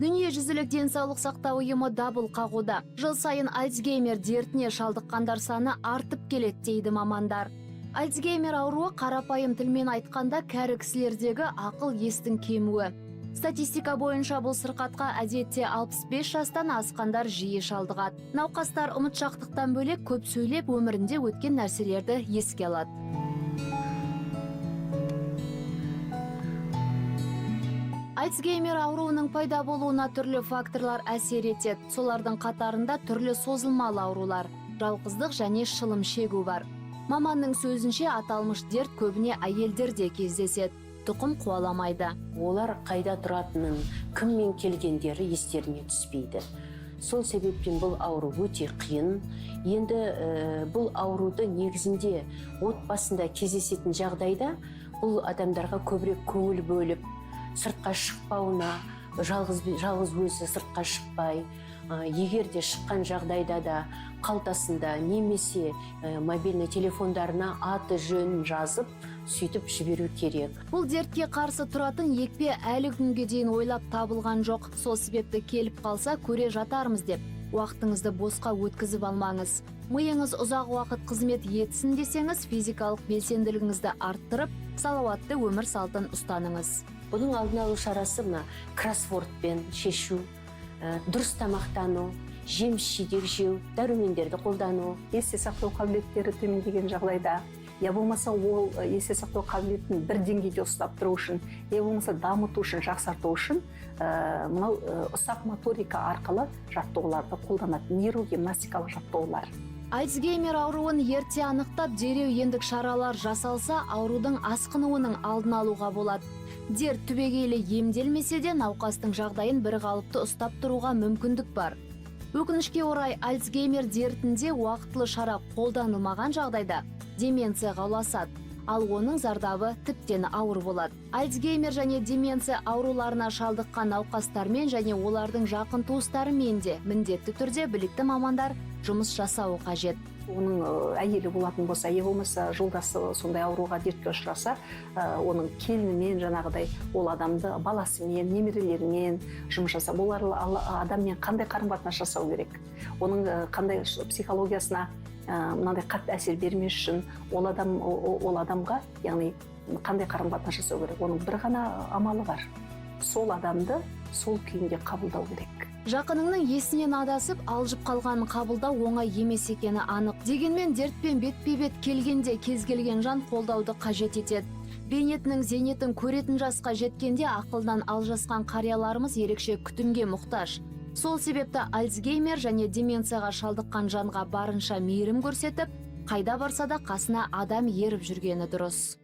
Дүниежүзілік денсаулық сақтау ұйымы дабыл қағуда. Жыл сайын Альцгеймер дертіне шалдыққандар саны артып келеді дейді мамандар. Альцгеймер ауруы қарапайым тілмен айтқанда кәрі кісілердегі ақыл естің кемуі. Статистика бойынша бұл сырқатқа әдетте 65 жастан асқандар жиі шалдығады. Науқастар ұмытшақтықтан бөлек көп сөйлеп өмірінде өткен нәрселерді еске алады. Альцгеймер ауруының пайда болуына түрлі факторлар әсер етеді. Солардың қатарында түрлі созылмалы аурулар, жалғыздық және шылым шегу бар. Маманның сөзінше аталмыш дерт көбіне әйелдерде кездеседі. Тұқым қуаламайды. Олар қайда тұратынын, кіммен келгендері естеріне түспейді. Сол себептен бұл ауру өте қиын. Енді бұл ауруды негізінде отбасында кездесетін жағдайда бұл адамдарға көбірек көңіл бөліп, сыртқа шықпауына, жалғыз өзі сыртқа шықпай, егер де шыққан жағдайда да қалтасында немесе мобильный телефондарына аты жөнін жазып, сөйтіп жіберу керек. Бұл дертке қарсы тұратын екпе әлі күнге дейін ойлап табылған жоқ. Сол себепті келіп қалса көре жатармыз деп, уақытыңызды босқа өткізіп алмаңыз. Миыңыз ұзақ уақыт қызмет етсін десеңіз, физикалық белсенділігіңізді арттырып, салауатты өмір салтын ұстаныңыз. Бұның алдын алу шарасы мына кроссвордпен шешу, дұрыс тамақтану, жеміс-жидек жеу, дәрумендерді қолдану. Есте сақтау қабілеттері төмендеген жағдайда, я болмаса ол есте сақтау қабілетін бір деңгейде ұстап тұру үшін, я болмаса дамыту үшін, жақсарту үшін мынау ұсақ моторика арқылы жаттығуларды қолданады, нейрогимнастикалық жаттығулар. Альцгеймер ауруын ерте анықтап, дереу ендік шаралар жасалса, аурудың асқынуының алдын алуға болады. Дерт түбегейлі емделмесе де, науқастың жағдайын бір қалыпты ұстап тұруға мүмкіндік бар. Өкінішке орай, Альцгеймер дертінде уақытлы шара қолданылмаған жағдайда деменцияға ұласады, ал оның зардабы тіптен ауыр болады. Альцгеймер және деменция ауруларына шалдыққан науқастармен және олардың жақын туыстарымен де міндетті түрде білікті мамандар жұмыс жасауы қажет. Оның әйелі болатын болса, е болмаса жолдасы сондай ауруға дертке ұшыраса, оның келінімен жаңағыдай ол адамды баласымен, немерелерімен жұмыс жасап, олар адаммен қандай қарым-қатынас жасау керек. Оның қандай психологиясына мынандай қатты әсер бермес үшін ол адамға, яғни қандай қарым-қатынас жасау керек. Оның бір ғана амалы бар. Сол адамды сол күйінде қабылдау керек. Жақыныңның есінен адасып, алжып қалғанын қабылдау оңай емес екені анық. Дегенмен дертпен бетпе-бет келгенде кез келген жан қолдауды қажет етеді. Бейнетінің зейнетін көретін жасқа жеткенде ақылдан алжасқан қарияларымыз ерекше күтімге мұқтаж. Сол себепті Альцгеймер және деменцияға шалдыққан жанға барынша мейірім көрсетіп, қайда барса да қасына адам еріп жүргені дұрыс.